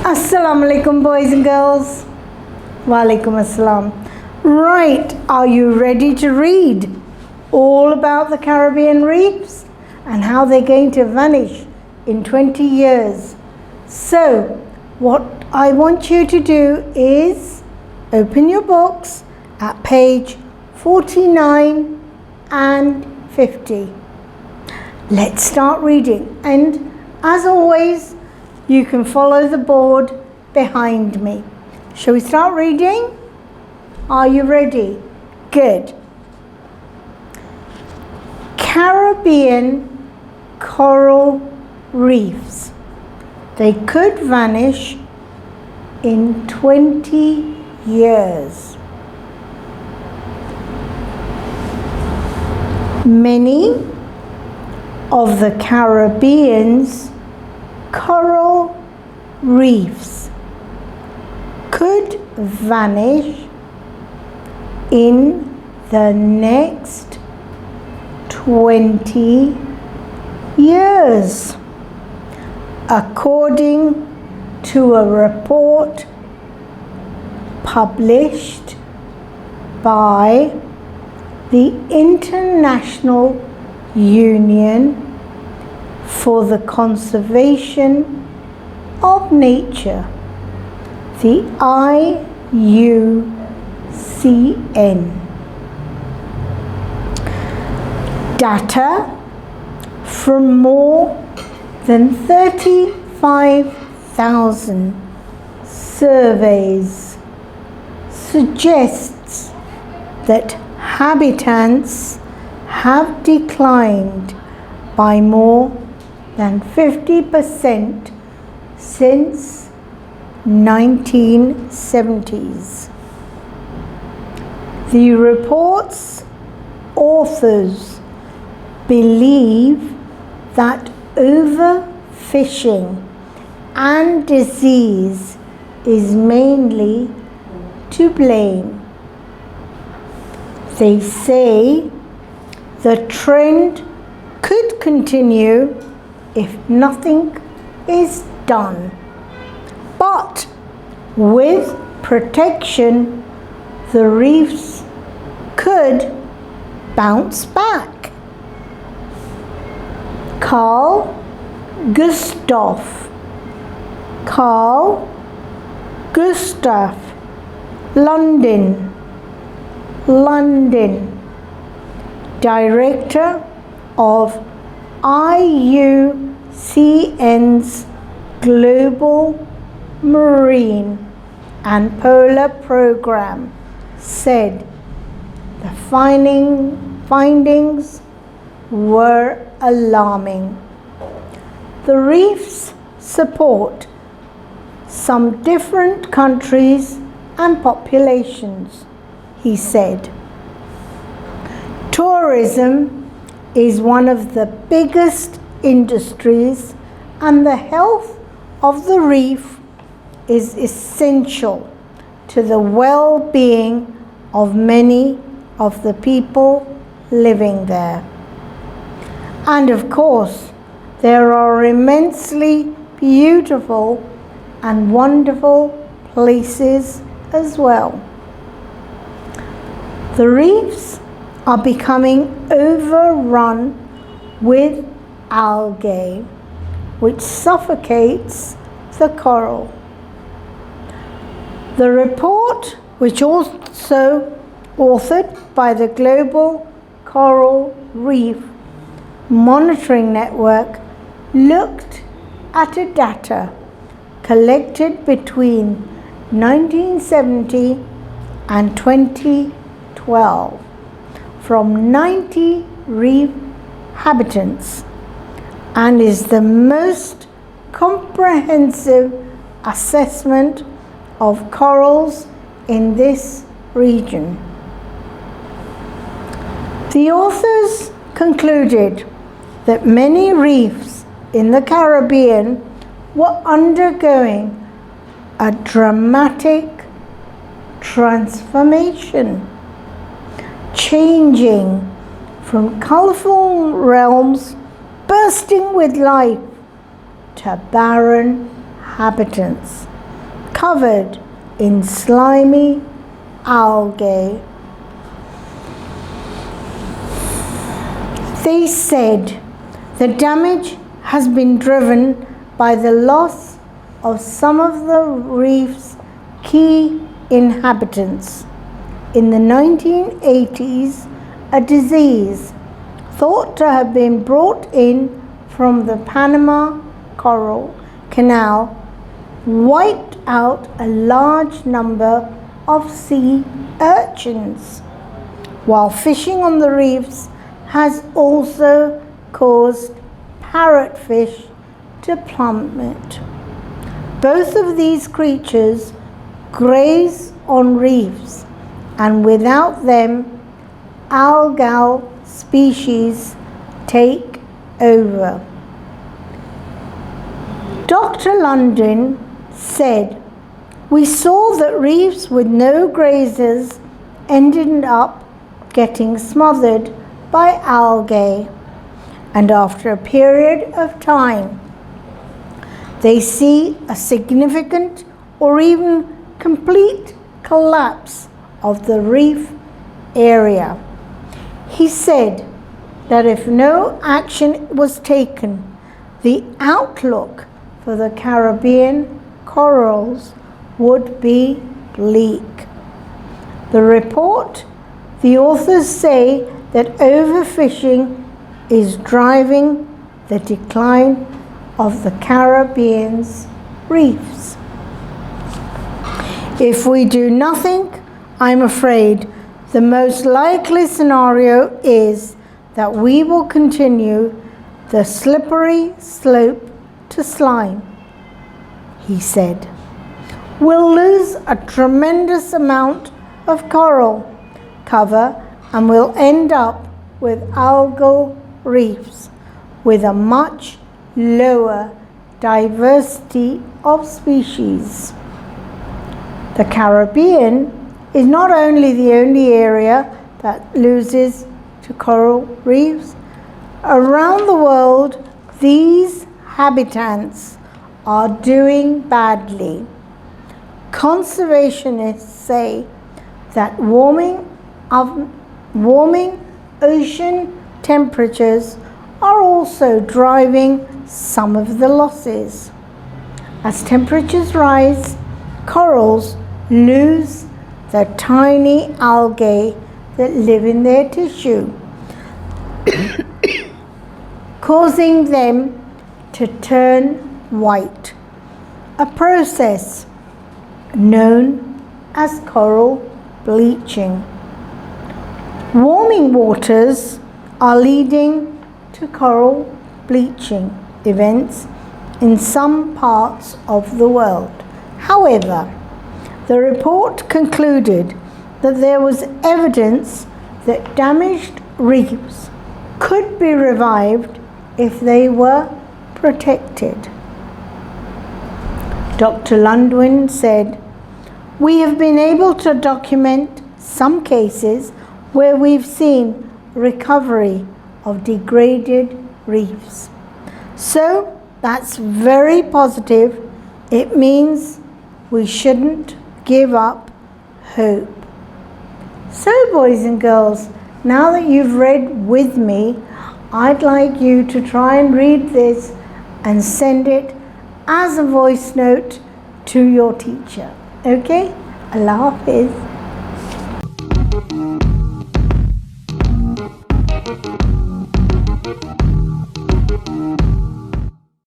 Assalamu alaikum, boys and girls. Wa alaikum assalam. Right, are you ready to read all about the Caribbean reefs and how they're going to vanish in 20 years? So, what I want you to do is open your books at page 49 and 50. Let's start reading, and as always, you can follow the board behind me. Shall we start reading? Are you ready? Good. Caribbean coral reefs. They could vanish in 20 years. Many of the Caribbean's coral reefs could vanish in the next 20 years, according to a report published by the International Union for the Conservation of Nature, the IUCN. Data from more than 35,000 surveys suggests that habitats have declined by more than 50% since 1970s. The report's authors believe that overfishing and disease is mainly to blame. They say the trend could continue if nothing is done. But with protection, the reefs could bounce back. Carl Gustav, London, Director of IUCN's Global Marine and Polar Program, said the findings were alarming. The reefs support some different countries and populations, he said. Tourism is one of the biggest industries, and the health of the reef is essential to the well-being of many of the people living there. And of course, there are immensely beautiful and wonderful places as well. The reefs are becoming overrun with algae, which suffocates the coral. The report, which also authored by the Global Coral Reef Monitoring Network, looked at data collected between 1970 and 2012 from 90 reef inhabitants, and is the most comprehensive assessment of corals in this region. The authors concluded that many reefs in the Caribbean were undergoing a dramatic transformation, changing from colorful realms bursting with life to barren habitats covered in slimy algae. They said the damage has been driven by the loss of some of the reef's key inhabitants. In the 1980s, a disease thought to have been brought in from the Panama Canal wiped out a large number of sea urchins, while fishing on the reefs has also caused parrotfish to plummet. Both of these creatures graze on reefs, and without them, algal species take over. Dr. London said, "We saw that reefs with no grazers ended up getting smothered by algae, and after a period of time, they see a significant or even complete collapse of the reef area." He said that if no action was taken, the outlook for the Caribbean corals would be bleak. The report, the authors say that overfishing is driving the decline of the Caribbean's reefs. If we do nothing, I'm afraid the most likely scenario is that we will continue the slippery slope to slime, he said. We'll lose a tremendous amount of coral cover and we'll end up with algal reefs with a much lower diversity of species. The Caribbean is not only the only area that loses to coral reefs. Around the world, these habitats are doing badly. Conservationists say that warming ocean temperatures are also driving some of the losses. As temperatures rise, corals lose the tiny algae that live in their tissue, causing them to turn white, a process known as coral bleaching. Warming waters are leading to coral bleaching events in some parts of the world. However, the report concluded that there was evidence that damaged reefs could be revived if they were protected. Dr. Lundwin said, "We have been able to document some cases where we've seen recovery of degraded reefs. So that's very positive. It means we shouldn't give up hope." So, boys and girls, now that you've read with me, I'd like you to try and read this and send it as a voice note to your teacher. Okay? Allah Hafiz.